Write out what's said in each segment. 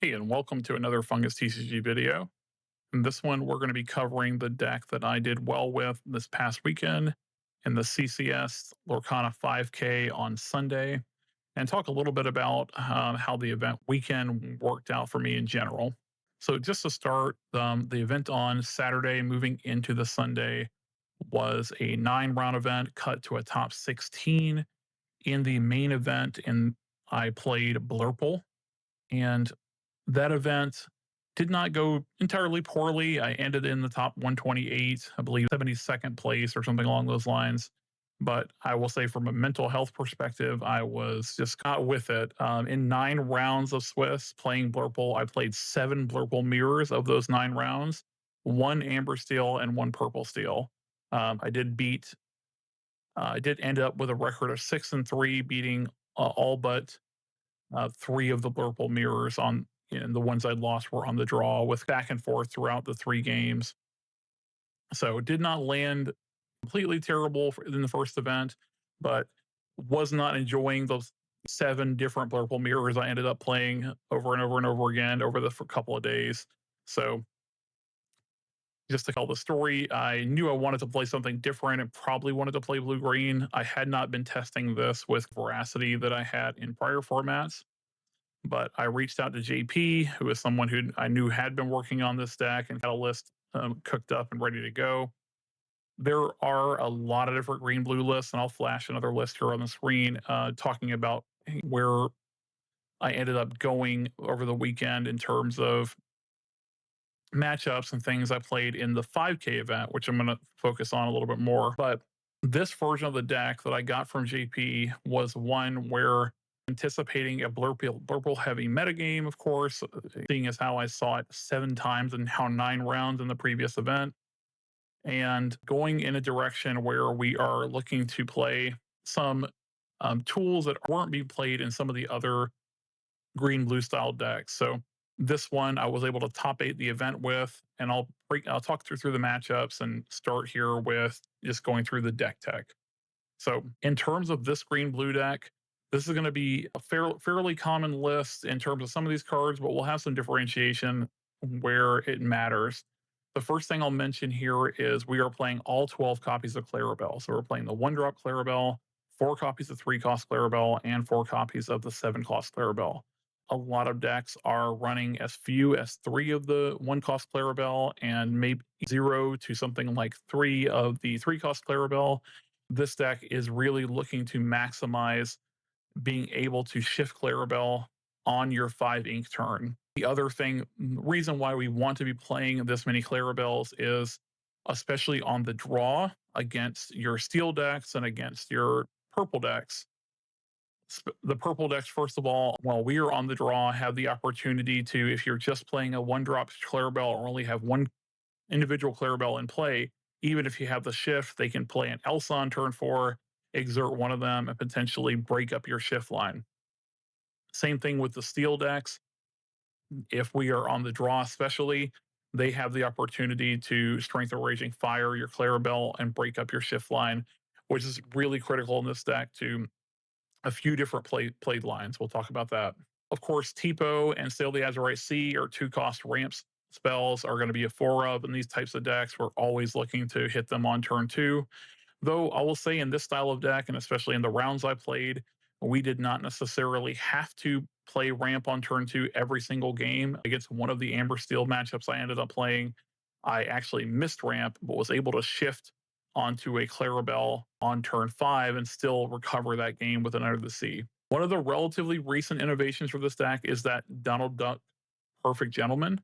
Hey, and welcome to another Fungus TCG video. In this one, we're going to be covering the deck that I did well with this past weekend in the CCS Lorcana 5K on Sunday, and talk a little bit about how the event weekend worked out for me in general. So, just to start, the event on Saturday, moving into the Sunday, was a 9 round event cut to a top 16. In the main event, and I played Blurple, and that event did not go entirely poorly. I ended in the top 128, I believe 72nd place or something along those lines. But I will say, from a mental health perspective, I was just not with it. In 9 rounds of Swiss playing Blurple, I played 7 Blurple mirrors of those 9 rounds, 1 Amber Steel and 1 Purple Steel. I did beat, I did end up with a record of 6-3, beating all but 3 of the Blurple mirrors on, and the ones I'd lost were on the draw with back and forth throughout the 3 games. So did not land completely terrible in the first event, but was not enjoying those 7 different Blurple mirrors I ended up playing over and over and over again over the couple of days. So just to tell the story, I knew I wanted to play something different and probably wanted to play blue green. I had not been testing this with veracity that I had in prior formats, but I reached out to JP, who is someone who I knew had been working on this deck and had a list cooked up and ready to go. There are a lot of different green blue lists, and I'll flash another list here on the screen talking about where I ended up going over the weekend in terms of matchups and things I played in the 5K event, which I'm going to focus on a little bit more. But this version of the deck that I got from JP was one where, anticipating a blurple heavy metagame, of course, seeing as how I saw it 7 times and how 9 rounds in the previous event, and going in a direction where we are looking to play some tools that weren't being played in some of the other green blue style decks. So this one I was able to top 8 the event with, and I'll talk through the matchups and start here with just going through the deck tech. So in terms of this green blue deck, this is going to be a fairly common list in terms of some of these cards, but we'll have some differentiation where it matters. The first thing I'll mention here is we are playing all 12 copies of Clarabelle. So we're playing the 1-drop Clarabelle, 4 copies of 3-cost Clarabelle, and 4 copies of the 7-cost Clarabelle. A lot of decks are running as few as 3 of the 1-cost Clarabelle and maybe 0 to something like 3 of the 3-cost Clarabelle. This deck is really looking to maximize being able to shift Clarabelle on your 5 ink turn. The other reason why we want to be playing this many Clarabelles is, especially on the draw against your steel decks and against your purple decks. The purple decks, first of all, while we are on the draw, have the opportunity to, if you're just playing a 1-drop Clarabelle or only have one individual Clarabelle in play, even if you have the shift, they can play an Elsa on turn 4, exert one of them, and potentially break up your shift line. Same thing with the steel decks. If we are on the draw, especially, they have the opportunity to Strength of Raging Fire your Clarabelle and break up your shift line, which is really critical in this deck to a few different played lines. We'll talk about that. Of course, Tipo and Sail the Azurite Sea are 2-cost ramps spells are going to be a 4 of in these types of decks. We're always looking to hit them on turn 2. Though I will say, in this style of deck, and especially in the rounds I played, we did not necessarily have to play ramp on turn 2 every single game. Against one of the Amber Steel matchups I ended up playing, I actually missed ramp, but was able to shift onto a Clarabelle on turn 5 and still recover that game with an Under the Sea. One of the relatively recent innovations for this deck is that Donald Duck Perfect Gentleman.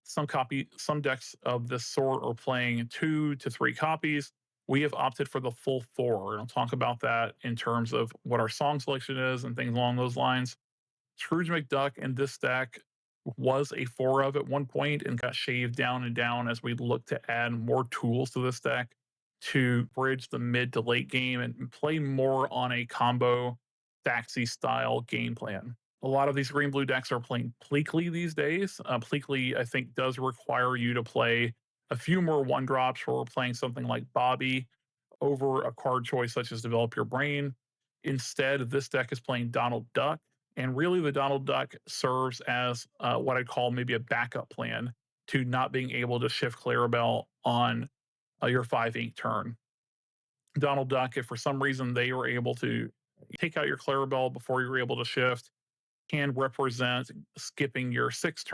Some decks of this sort are playing 2 to 3 copies. We have opted for the full 4, and I'll talk about that in terms of what our song selection is and things along those lines. Scrooge McDuck in this deck was a 4 of at one point and got shaved down and down as we look to add more tools to this deck to bridge the mid to late game and play more on a combo Daxi style game plan. A lot of these green blue decks are playing Pleakley these days. Pleakley, I think, does require you to play a few more 1-drops where we're playing something like Bobby over a card choice such as Develop Your Brain. Instead, this deck is playing Donald Duck And really, the Donald Duck serves as what I'd call maybe a backup plan to not being able to shift Clarabelle on your 5 ink turn. Donald Duck, if for some reason they were able to take out your Clarabelle before you were able to shift, can represent skipping your 6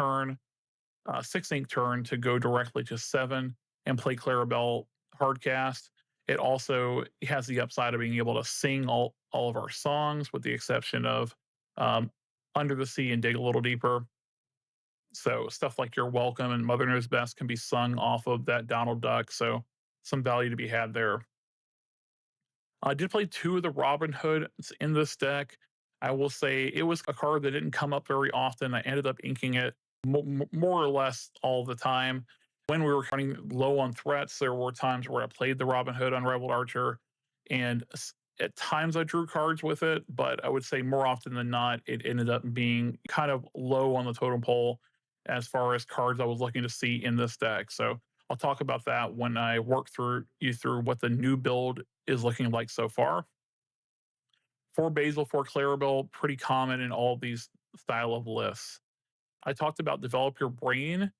ink turn to go directly to 7 and play Clarabelle hardcast. It also has the upside of being able to sing all of our songs, with the exception of um, Under the Sea and Dig a Little Deeper. So stuff like You're Welcome and Mother Knows Best can be sung off of that Donald Duck. So some value to be had there. I did play two of the Robin Hoods in this deck. I will say it was a card that didn't come up very often. I ended up inking it more or less all the time. When we were running low on threats, there were times where I played the Robin Hood Unrivaled Archer, and at times I drew cards with it, but I would say more often than not, it ended up being kind of low on the totem pole as far as cards I was looking to see in this deck. So I'll talk about that when I work through what the new build is looking like so far. For Basil, for Clarabelle, pretty common in all of these style of lists. I talked about Develop Your Brain,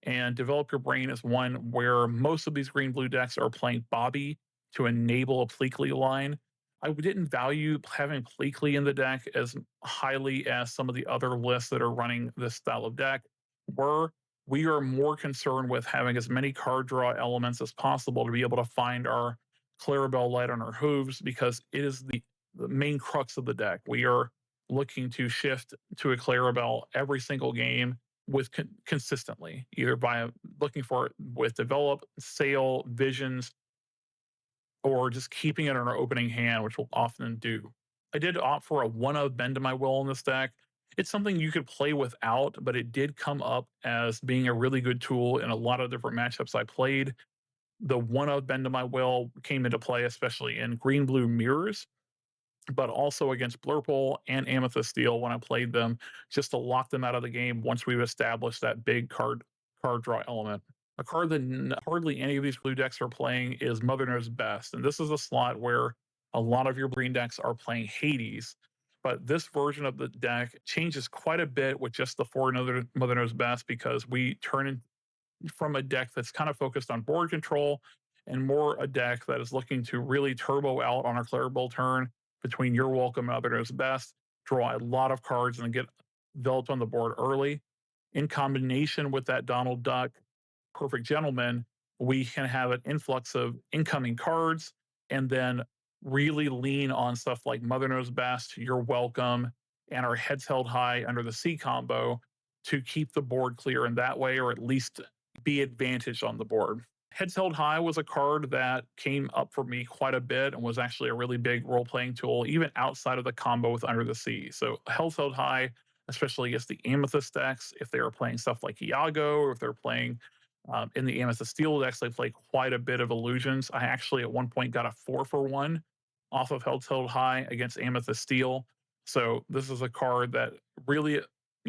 and Develop Your Brain is one where most of these green blue decks are playing Bobby to enable a Pleakley line. I didn't value having Pleakley in the deck as highly as some of the other lists that are running this style of deck were. We are more concerned with having as many card draw elements as possible to be able to find our Clarabelle light on our hooves, because it is the main crux of the deck. We are looking to shift to a Clarabelle every single game with consistently, either by looking for it with develop, sail, visions, or just keeping it in our opening hand, which we'll often do. I did opt for a one of Bend to My Will in this deck. It's something you could play without, but it did come up as being a really good tool in a lot of different matchups I played. The one of Bend to My Will came into play, especially in green blue mirrors, but also against Blurple and Amethyst Steel when I played them, just to lock them out of the game once we've established that big card draw element. A card that hardly any of these blue decks are playing is Mother Knows Best, and this is a slot where a lot of your green decks are playing Hades. But this version of the deck changes quite a bit with just the four Mother Knows Best, because we turn from a deck that's kind of focused on board control and more a deck that is looking to really turbo out on our Clarabelle turn between You're Welcome and Other Knows Best, draw a lot of cards and get developed on the board early. In combination with that Donald Duck Perfect Gentleman, we can have an influx of incoming cards and then really lean on stuff like Mother Knows Best, You're Welcome, and our Heads Held High Under the Sea combo to keep the board clear in that way, or at least be advantaged on the board. Heads Held High was a card that came up for me quite a bit and was actually a really big role playing tool, even outside of the combo with Under the Sea. So, Heads Held High, especially against the Amethyst decks, if they were playing stuff like Iago, or if they're playing in the Amethyst Steel decks, they play quite a bit of illusions. I actually at one point got a 4-for-1 off of Heads Held High against Amethyst Steel. So, this is a card that really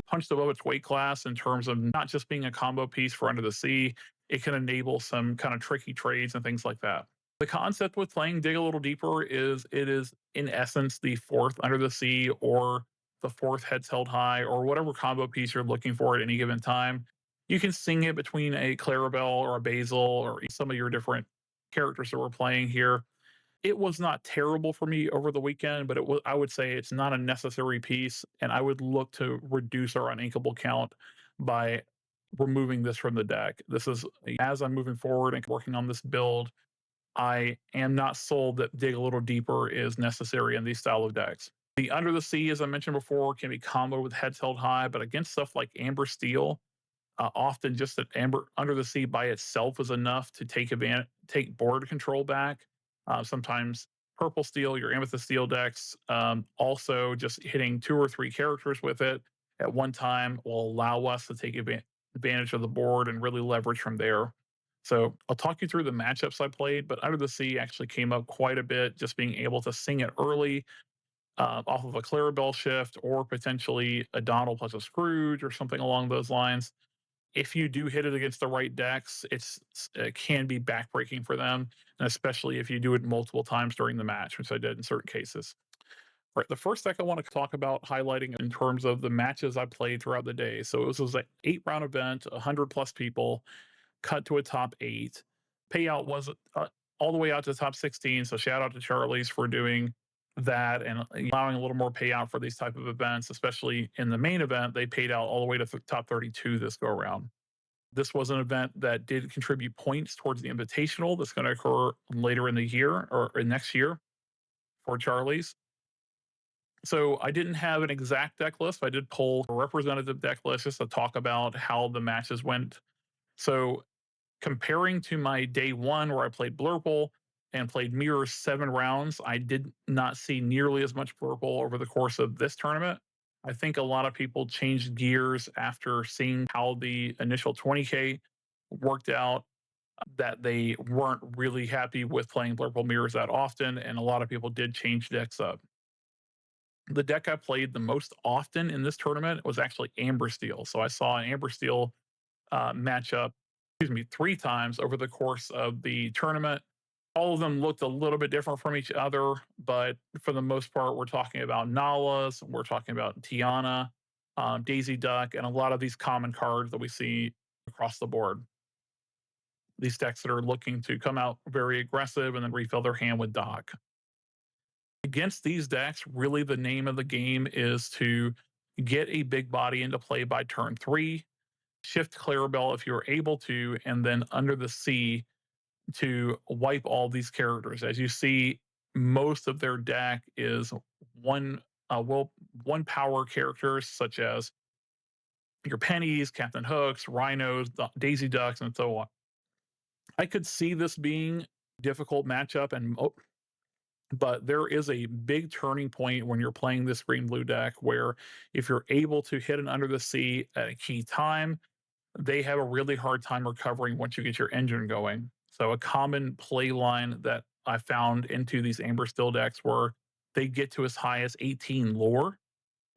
punched above its weight class in terms of not just being a combo piece for Under the Sea. It can enable some kind of tricky trades and things like that. The concept with playing Dig a Little Deeper is it is, in essence, the fourth Under the Sea or the fourth Heads Held High or whatever combo piece you're looking for at any given time. You can sing it between a Clarabelle or a Basil or some of your different characters that we're playing here. It was not terrible for me over the weekend, but I would say it's not a necessary piece, and I would look to reduce our uninkable count by removing this from the deck. This is, as I'm moving forward and working on this build, I am not sold that Dig a Little Deeper is necessary in these style of decks. The Under the Sea, as I mentioned before, can be comboed with Heads Held High, but against stuff like Amber Steel, often just that Amber Under the Sea by itself is enough to take board control back. Sometimes Purple Steel, your Amethyst Steel decks, also just hitting 2 or 3 characters with it at one time will allow us to take advantage of the board and really leverage from there. So I'll talk you through the matchups I played, but Under the Sea actually came up quite a bit, just being able to sing it early off of a Clarabelle shift or potentially a Donald plus a Scrooge or something along those lines. If you do hit it against the right decks, it can be backbreaking for them, and especially if you do it multiple times during the match, which I did in certain cases. Right, the first deck I want to talk about highlighting in terms of the matches I played throughout the day. So it was an 8 round event, 100 plus people, cut to a top eight. Payout was all the way out to the top 16. So shout out to Charlie's for doing that and allowing a little more payout for these type of events, especially in the main event. They paid out all the way to top 32 this go around. This was an event that did contribute points towards the invitational that's going to occur later in the year or next year for Charlie's. So I didn't have an exact deck list. I did pull a representative deck list just to talk about how the matches went. So comparing to my day one where I played Blurple and played Mirrors 7 rounds, I did not see nearly as much Blurple over the course of this tournament. I think a lot of people changed gears after seeing how the initial 20K worked out, that they weren't really happy with playing Blurple Mirrors that often, and a lot of people did change decks up. The deck I played the most often in this tournament was actually Amber Steel. So I saw an Amber Steel matchup, excuse me, 3 times over the course of the tournament. All of them looked a little bit different from each other, but for the most part, we're talking about Nalas, we're talking about Tiana, Daisy Duck, and a lot of these common cards that we see across the board. These decks that are looking to come out very aggressive and then refill their hand with Doc. Against these decks, really the name of the game is to get a big body into play by turn 3, shift Clarabelle if you're able to, and then under the sea to wipe all these characters. As you see, most of their deck is one one power characters such as your pennies, Captain Hooks, rhinos, Daisy Ducks, and so on. I could see this being difficult matchup, and but there is a big turning point when you're playing this green blue deck where if you're able to hit an under the sea at a key time, they have a really hard time recovering once you get your engine going. So a common play line that I found into these Amber Still decks were they get to as high as 18 lore.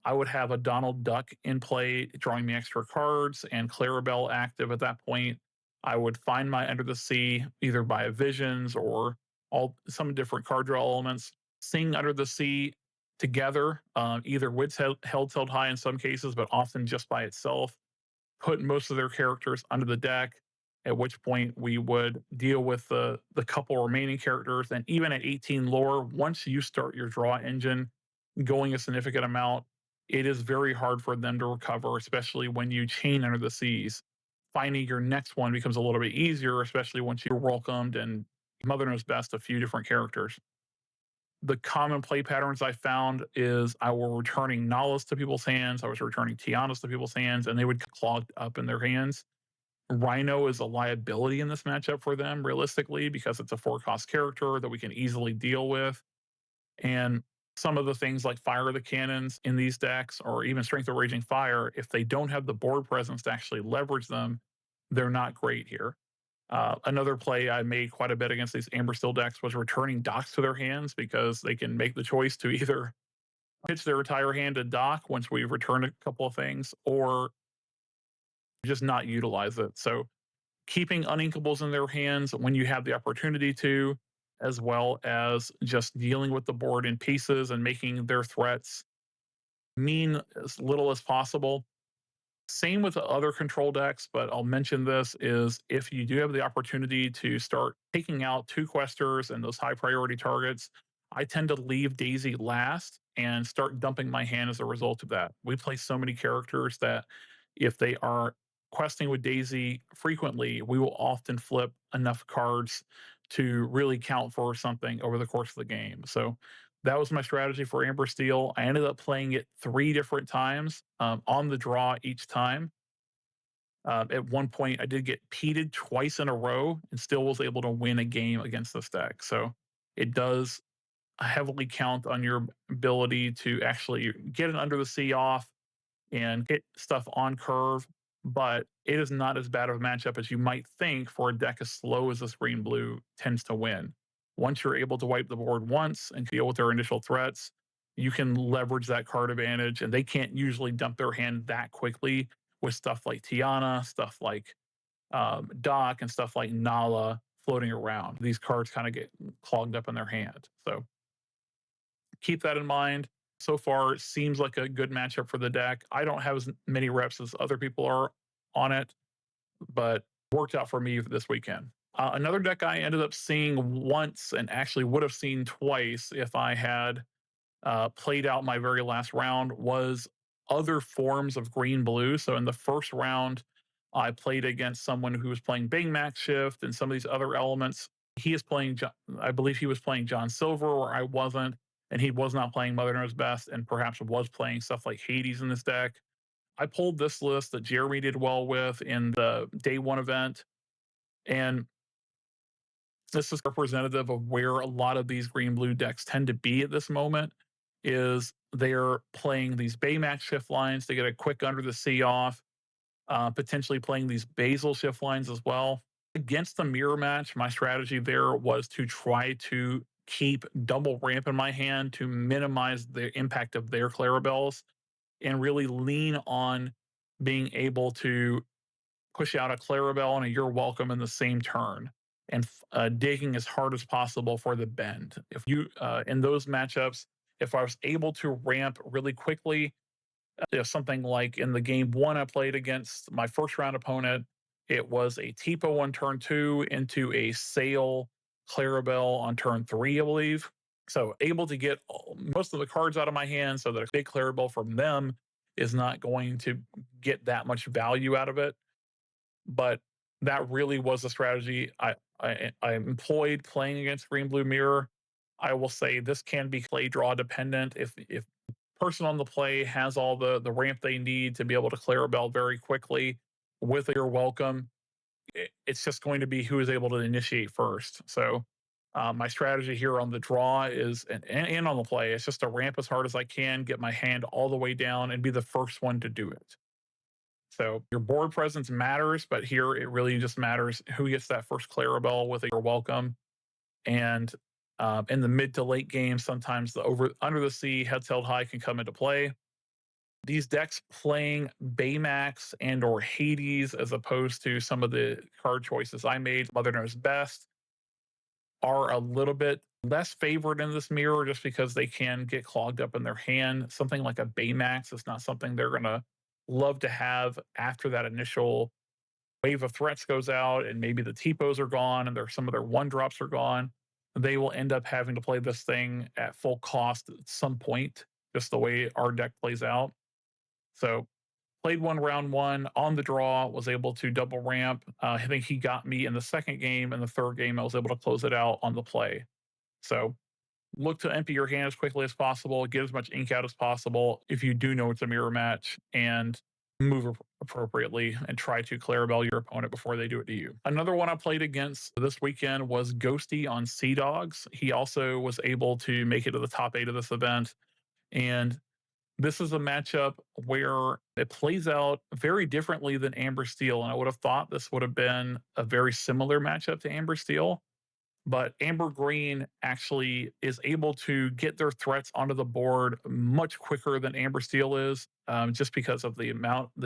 I would have a Donald Duck in play, drawing me extra cards, and Clarabelle active at that point. I would find my Under the Sea either by visions or all some different card draw elements. Sing Under the Sea together, either with held high in some cases, but often just by itself, put most of their characters under the deck, at which point we would deal with the couple remaining characters. And even at 18 lore, once you start your draw engine going a significant amount, it is very hard for them to recover, especially when you chain under the seas. Finding your next one becomes a little bit easier, especially once you're welcomed and Mother knows best a few different characters. The common play patterns I found is I were returning Nalas to people's hands, I was returning Tianas to people's hands, and they would get clogged up in their hands. Rhino is a liability in this matchup for them, realistically, because it's a 4 cost character that we can easily deal with. And some of the things like Fire the Cannons in these decks, or even Strength of Raging Fire, if they don't have the board presence to actually leverage them, they're not great here. Another play I made quite a bit against these Amber Steel decks was returning docks to their hands because they can make the choice to either pitch their entire hand to dock once we've returned a couple of things or just not utilize it. So keeping uninkables in their hands when you have the opportunity to, as well as just dealing with the board in pieces and making their threats mean as little as possible. Same with the other control decks, but I'll mention this is if you do have the opportunity to start taking out 2 questers and those high priority targets, I tend to leave Daisy last and start dumping my hand as a result of that. We play so many characters that if they are questing with Daisy frequently, we will often flip enough cards to really count for something over the course of the game. So that was my strategy for Amber Steel. I ended up playing it 3 different times on the draw each time. At one point, I did get peated twice in a row and still was able to win a game against this deck. So it does heavily count on your ability to actually get an under the sea off and hit stuff on curve, but it is not as bad of a matchup as you might think for a deck as slow as this green blue tends to win. Once you're able to wipe the board once and deal with their initial threats, you can leverage that card advantage, and they can't usually dump their hand that quickly with stuff like Tiana, stuff like Doc, and stuff like Nala floating around. These cards kind of get clogged up in their hand. So keep that in mind. So far, it seems like a good matchup for the deck. I don't have as many reps as other people are on it, but worked out for me this weekend. Another deck I ended up seeing once and actually would have seen twice if I had played out my very last round was other forms of green blue. So in the first round, I played against someone who was playing Baymax Shift and some of these other elements. He is playing, I believe he was playing John Silver, or I wasn't, and he was not playing Mother Knows Best, and perhaps was playing stuff like Hades in this deck. I pulled this list that Jeremy did well with in the day one event, and this is representative of where a lot of these green blue decks tend to be at this moment. Is they're playing these Baymax shift lines to get a quick under the sea off, potentially playing these Basil shift lines as well. Against the mirror match, my strategy there was to try to keep double ramp in my hand to minimize the impact of their Clarabelles and really lean on being able to push out a Clarabelle and a You're Welcome in the same turn and digging as hard as possible for the bend. If you, in those matchups, if I was able to ramp really quickly, something like in the game one I played against my first round opponent, it was a Tipo on turn two into a Sail Clarabelle on turn three, I believe. So able to get most of the cards out of my hand so that a big Clarabelle from them is not going to get that much value out of it. But that really was a strategy I employed playing against Green Blue Mirror. I will say this can be play draw dependent. If person on the play has all the ramp they need to be able to Clarabelle very quickly with your welcome, it's just going to be who is able to initiate first. So my strategy here on the draw is and on the play is just to ramp as hard as I can, get my hand all the way down, and be the first one to do it. So your board presence matters, but here it really just matters who gets that first Clarabelle with a You're Welcome. And in the mid to late game, sometimes the over under the sea heads held high can come into play. These decks playing Baymax and or Hades as opposed to some of the card choices I made, Mother Knows Best, are a little bit less favored in this mirror just because they can get clogged up in their hand. Something like a Baymax is not something they're going to love to have after that initial wave of threats goes out and maybe the Tipos are gone and some of their one drops are gone. They will end up having to play this thing at full cost at some point, just the way our deck plays out. So played one round one on the draw, was able to double ramp. I think he got me in the second game, and the third game I was able to close it out on the play. So look to empty your hand as quickly as possible, get as much ink out as possible if you do know it's a mirror match, and move appropriately and try to Clarabelle your opponent before they do it to you. Another one I played against this weekend was Ghosty on Sea Dogs. He also was able to make it to the top 8 of this event. And this is a matchup where it plays out very differently than Amber Steel. And I would have thought this would have been a very similar matchup to Amber Steel. But Amber Green actually is able to get their threats onto the board much quicker than Amber Steel is, just because of the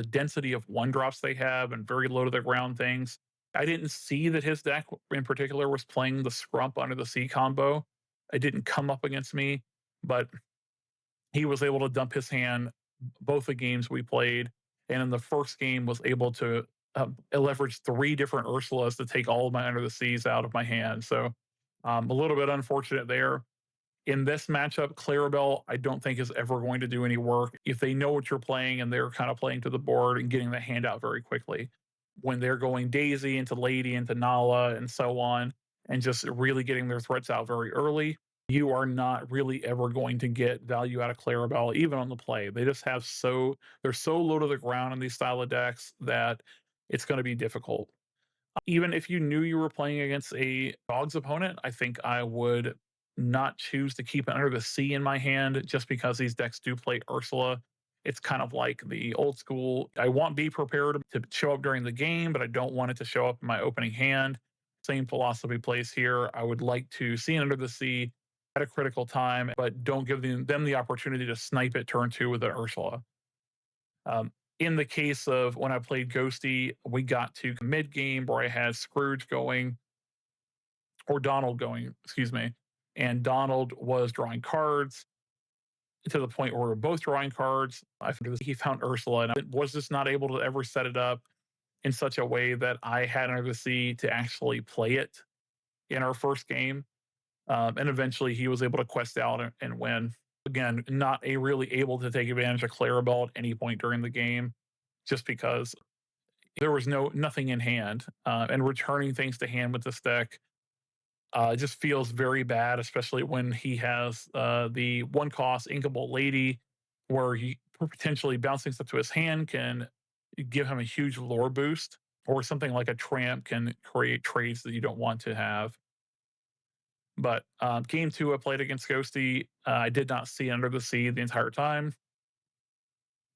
density of one drops they have and very low to the ground things. I didn't see that his deck in particular was playing the Scrump under the sea combo. It didn't come up against me, but he was able to dump his hand both the games we played, and in the first game was able to leverage 3 different Ursulas to take all of my Under the Seas out of my hand. So a little bit unfortunate there. In this matchup, Clarabelle, I don't think is ever going to do any work if they know what you're playing and they're kind of playing to the board and getting the hand out very quickly. When they're going Daisy into Lady into Nala and so on, and just really getting their threats out very early, you are not really ever going to get value out of Clarabelle, even on the play. They just have they're so low to the ground in these style of decks that it's going to be difficult. Even if you knew you were playing against a dog's opponent, I think I would not choose to keep Under the Sea in my hand just because these decks do play Ursula. It's kind of like the old school. I want Be Prepared to show up during the game, but I don't want it to show up in my opening hand. Same philosophy plays here. I would like to see Under the Sea at a critical time, but don't give them the opportunity to snipe it turn 2 with an Ursula. In the case of when I played Ghosty, we got to mid game where I had Scrooge going, or Donald going, excuse me, and Donald was drawing cards. to the point where we were both drawing cards. He found Ursula, and I was just not able to ever set it up in such a way that I had Under the Sea to actually play it in our first game. And eventually he was able to quest out and win. Again, not a really able to take advantage of Clarabelle at any point during the game, just because there was nothing in hand. And returning things to hand with this deck just feels very bad, especially when he has the one cost Inkable Lady, where he potentially bouncing stuff to his hand can give him a huge lore boost, or something like a Tramp can create trades that you don't want to have. But game two, I played against Ghosty. I did not see Under the Sea the entire time.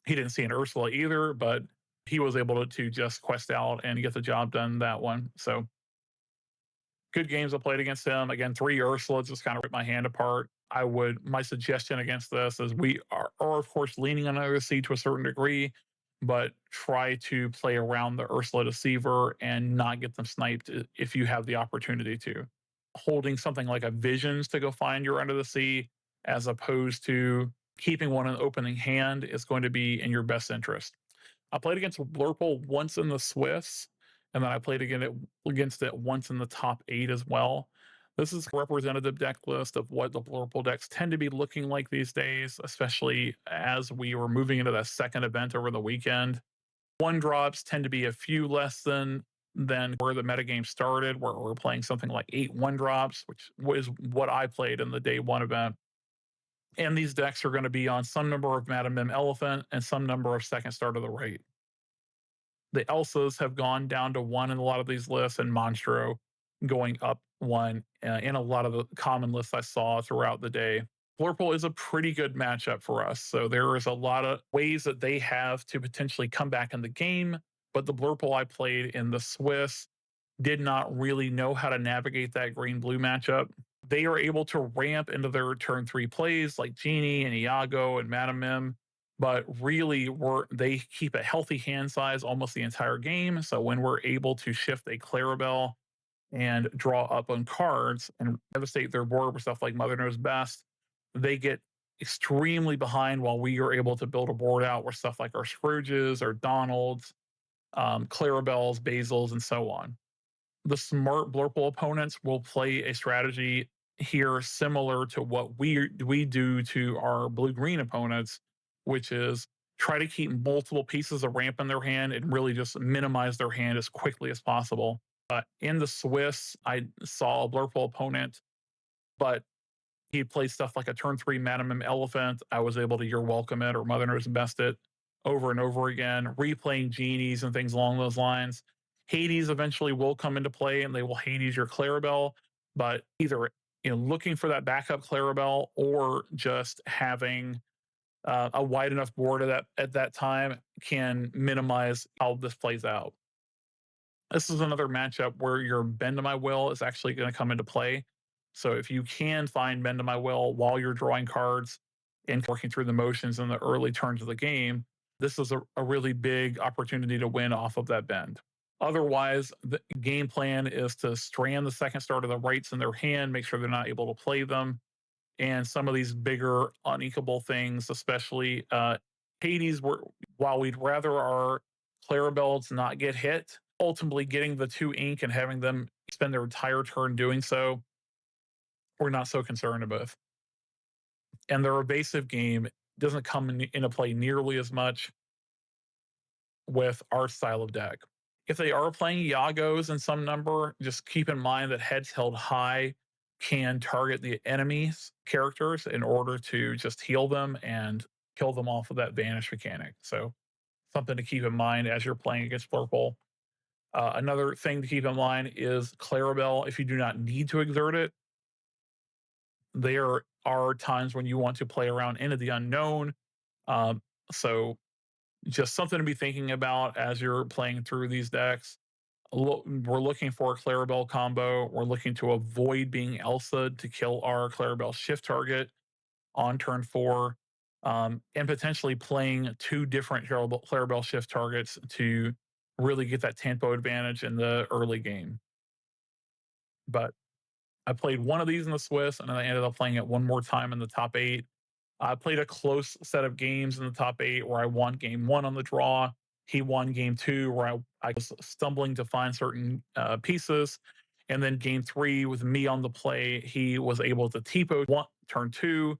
He didn't see an Ursula either, but he was able to just quest out and get the job done that one. So good games I played against him. Again, 3 Ursula just kind of ripped my hand apart. My suggestion against this is we are of course leaning on Under the Sea to a certain degree, but try to play around the Ursula Deceiver and not get them sniped if you have the opportunity to. Holding something like a Visions to go find your Under the Sea, as opposed to keeping one in opening hand, is going to be in your best interest. I played against Blurple once in the Swiss, and then I played against it once in the top 8 as well. This is a representative deck list of what the Blurple decks tend to be looking like these days, especially as we were moving into that second event over the weekend. One drops tend to be a few less than where the metagame started, where we're playing something like 8 one drops, which was what I played in the day one event. And these decks are going to be on some number of Madam Mim Elephant and some number of Second Star to the Right. The Elsas have gone down to 1 in a lot of these lists, and Monstro going up 1 in a lot of the common lists I saw throughout the day. Blurple is a pretty good matchup for us. So there is a lot of ways that they have to potentially come back in the game, but the Blurple I played in the Swiss did not really know how to navigate that green-blue matchup. They are able to ramp into their turn 3 plays like Genie and Iago and Madam Mim, but really they keep a healthy hand size almost the entire game. So when we're able to shift a Clarabelle and draw up on cards and devastate their board with stuff like Mother Knows Best, they get extremely behind, while we are able to build a board out with stuff like our Scrooges, our Donalds, Clarabelles, Basils, and so on. The smart Blurple opponents will play a strategy here similar to what we do to our blue-green opponents, which is try to keep multiple pieces of ramp in their hand and really just minimize their hand as quickly as possible. In the Swiss, I saw a Blurple opponent, but he played stuff like a turn 3 Madam Mim Elephant. I was able to You're Welcome it or Mother Knows Best it over and over again, replaying Genies and things along those lines. Hades eventually will come into play, and they will Hades your Clarabelle, but either looking for that backup Clarabelle, or just having a wide enough board at that time can minimize how this plays out. This is another matchup where your Bend to My Will is actually going to come into play. So if you can find Bend to My Will while you're drawing cards and working through the motions in the early turns of the game, this is a really big opportunity to win off of that bend. Otherwise, the game plan is to strand the Second Star to the rights in their hand, make sure they're not able to play them. And some of these bigger unequal things, especially Hades, while we'd rather our Clarabelles not get hit, ultimately getting the 2 ink and having them spend their entire turn doing so, we're not so concerned with. And their evasive game doesn't come into play nearly as much with our style of deck. If they are playing Iagos in some number, just keep in mind that heads held high can target the enemy's characters in order to just heal them and kill them off of that vanish mechanic. So something to keep in mind as you're playing against Blurple. Another thing to keep in mind is Clarabelle. If you do not need to exert it, there are times when you want to play around into the unknown. So just something to be thinking about as you're playing through these decks. We're looking for a Clarabelle combo. We're looking to avoid being Elsa to kill our Clarabelle shift target on turn 4, and potentially playing 2 different Clarabelle shift targets to really get that tempo advantage in the early game. But I played one of these in the Swiss, and then I ended up playing it one more time in the top 8. I played a close set of games in the top 8 where I won game 1 on the draw. He won game 2 where I was stumbling to find certain pieces. And then game 3 with me on the play, he was able to TPO turn 2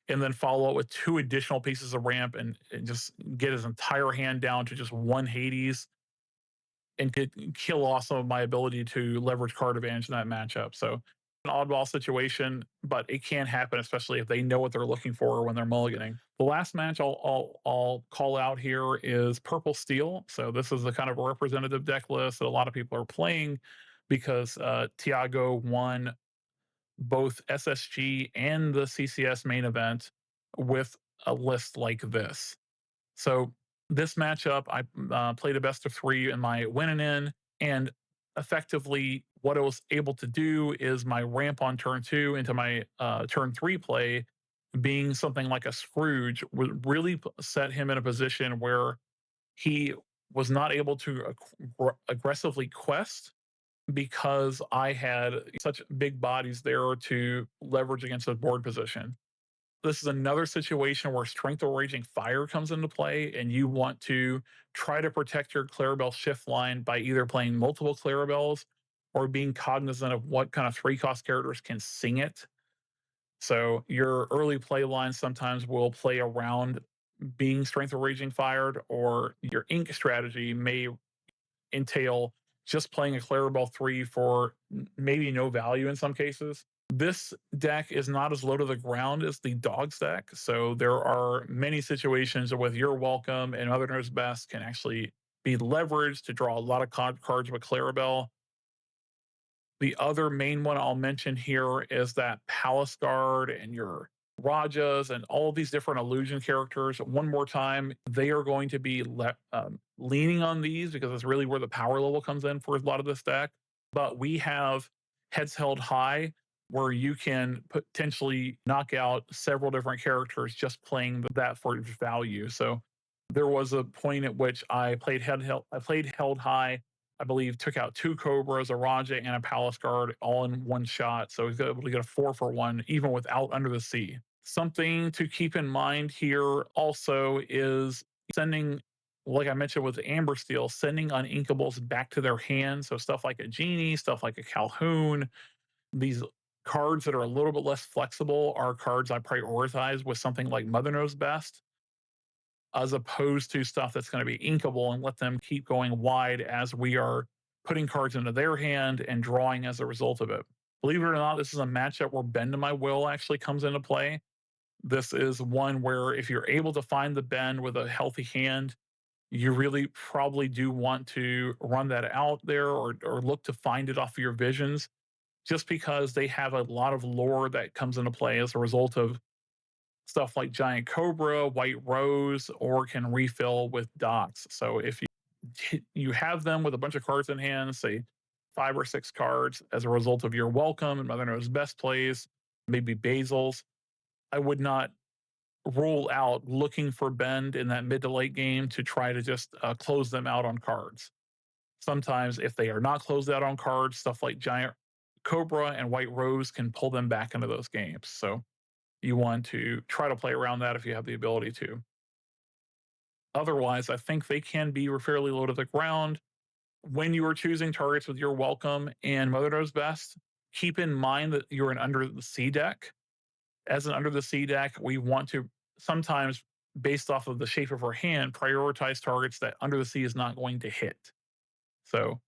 and then follow up with 2 additional pieces of ramp and just get his entire hand down to just 1 Hades and could kill off some of my ability to leverage card advantage in that matchup. So an oddball situation, but it can happen, especially if they know what they're looking for when they're mulliganing. The last match I'll call out here is Purple Steel. So this is the kind of representative deck list that a lot of people are playing because Tiago won both SSG and the CCS main event with a list like this. So this matchup, I played a best of 3 in my winning in, and effectively what I was able to do is my ramp on turn 2 into my turn 3 play being something like a Scrooge would really set him in a position where he was not able to aggressively quest because I had such big bodies there to leverage against the board position. This is another situation where Strength of Raging Fire comes into play, and you want to try to protect your Clarabelle shift line by either playing multiple Clarabelles or being cognizant of what kind of 3-cost characters can sing it. So your early play line sometimes will play around being Strength of Raging Fired, or your Ink strategy may entail just playing a Clarabelle 3 for maybe no value in some cases. This deck is not as low to the ground as the Dogs deck, so there are many situations with Your Welcome and Mother Knows Best can actually be leveraged to draw a lot of cards with Clarabelle. The other main one I'll mention here is that Palace Guard and your Rajas and all of these different illusion characters. One more time, they are going to be leaning on these because it's really where the power level comes in for a lot of this deck. But we have Heads Held High, where you can potentially knock out several different characters just playing that for value. So there was a point at which I played Held High. I believe took out 2 Cobras, a Raja, and a Palace Guard all in one shot. So he's able to get a 4-for-1 even without Under the Sea. Something to keep in mind here also is sending, like I mentioned with the Amber Steel, sending uninkables back to their hand. So stuff like a Genie, stuff like a Calhoun, these cards that are a little bit less flexible are cards I prioritize with something like Mother Knows Best, as opposed to stuff that's going to be inkable and let them keep going wide as we are putting cards into their hand and drawing as a result of it. Believe it or not, this is a matchup where Bend to My Will actually comes into play. This is one where if you're able to find the bend with a healthy hand, you really probably do want to run that out there or look to find it off of your visions, just because they have a lot of lore that comes into play as a result of stuff like Giant Cobra, White Rose, or can refill with dots. So if you have them with a bunch of cards in hand, say 5 or 6 cards as a result of Your Welcome and Mother Knows Best plays, maybe Basil's, I would not rule out looking for Bend in that mid to late game to try to just close them out on cards. Sometimes if they are not closed out on cards, stuff like Giant Cobra and White Rose can pull them back into those games. So you want to try to play around that if you have the ability to. Otherwise, I think they can be fairly low to the ground. When you are choosing targets with Your Welcome and Mother Knows Best, keep in mind that you're an Under the Sea deck. As an Under the Sea deck, we want to sometimes, based off of the shape of our hand, prioritize targets that Under the Sea is not going to hit. So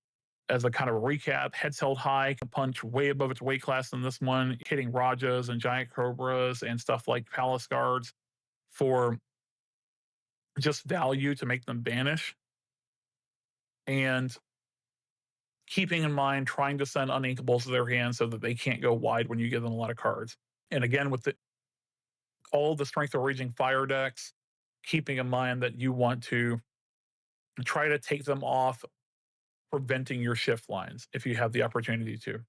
as a kind of a recap, Heads Held High can punch way above its weight class in this one, hitting Rajas and Giant Cobras and stuff like Palace Guards for just value to make them banish. And keeping in mind trying to send uninkables to their hands so that they can't go wide when you give them a lot of cards. And again, with all the Strength of Raging Fire decks, keeping in mind that you want to try to take them off, preventing your shift lines if you have the opportunity to.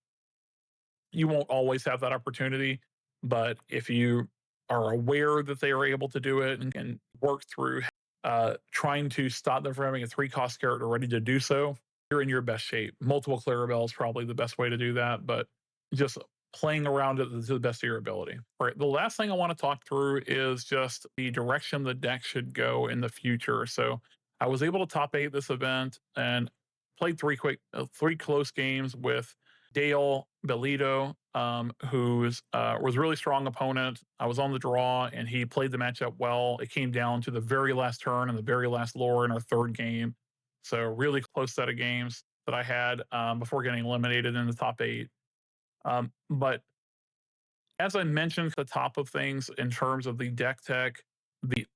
You won't always have that opportunity, but if you are aware that they are able to do it and can work through trying to stop them from having a 3-cost character ready to do so, you're in your best shape. Multiple Clarabelle is probably the best way to do that, but just playing around it to the best of your ability. All right. The last thing I want to talk through is just the direction the deck should go in the future. So I was able to top eight this event and played three close games with Dale Belito, who's was a really strong opponent. I was on the draw and he played the matchup well. It came down to the very last turn and the very last lore in our third game. So really close set of games that I had before getting eliminated in the top eight. But as I mentioned at the top of things in terms of the deck tech, the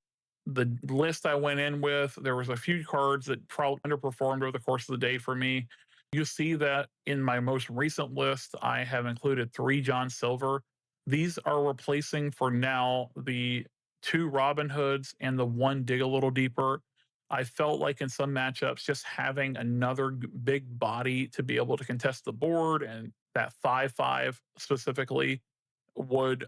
the list I went in with, there was a few cards that probably underperformed over the course of the day for me. You see that in my most recent list, I have included 3 John Silver. These are replacing for now the 2 Robin Hoods and the 1 Dig a Little Deeper. I felt like in some matchups, just having another big body to be able to contest the board and that 5/5 specifically would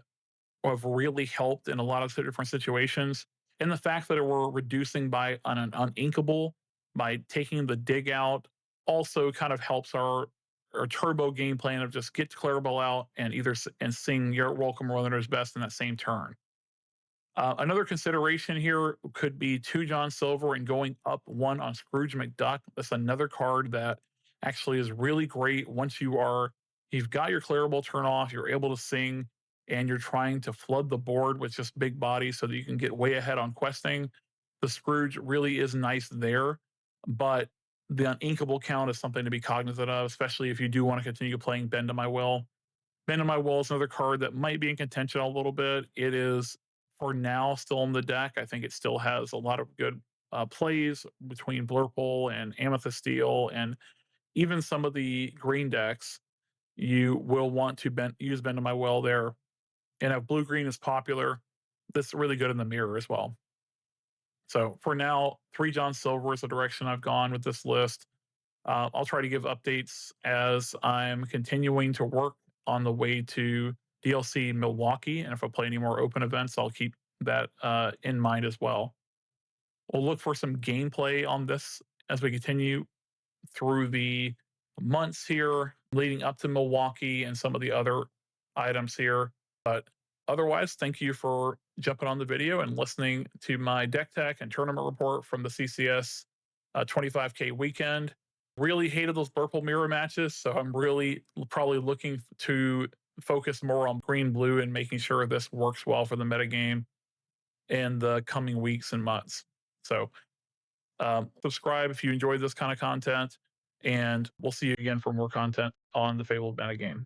have really helped in a lot of different situations. And the fact that we're reducing by an uninkable by taking the dig out also kind of helps our turbo game plan of just get Clarabelle out and and sing You're Welcome Runner's Best in that same turn. Another consideration here could be 2 John Silver and going up 1 on Scrooge McDuck. That's another card that actually is really great once you've got your Clarabelle turn off, you're able to sing, and you're trying to flood the board with just big bodies so that you can get way ahead on questing. The Scrooge really is nice there, but the uninkable count is something to be cognizant of, especially if you do want to continue playing Bend to My Will. Bend in My Will is another card that might be in contention a little bit. It is, for now, still on the deck. I think it still has a lot of good plays between Blurple and Amethyst Steel, and even some of the green decks. You will want to use Bend in My Will there. And if blue green is popular, this is really good in the mirror as well. So for now, 3 John Silver is the direction I've gone with this list. I'll try to give updates as I'm continuing to work on the way to DLC Milwaukee. And if I play any more open events, I'll keep that in mind as well. We'll look for some gameplay on this as we continue through the months here leading up to Milwaukee and some of the other items here. But otherwise, thank you for jumping on the video and listening to my deck tech and tournament report from the CCS 25K weekend. Really hated those purple mirror matches, so I'm really probably looking to focus more on green blue and making sure this works well for the metagame in the coming weeks and months. So subscribe if you enjoyed this kind of content, and we'll see you again for more content on the Fabled metagame.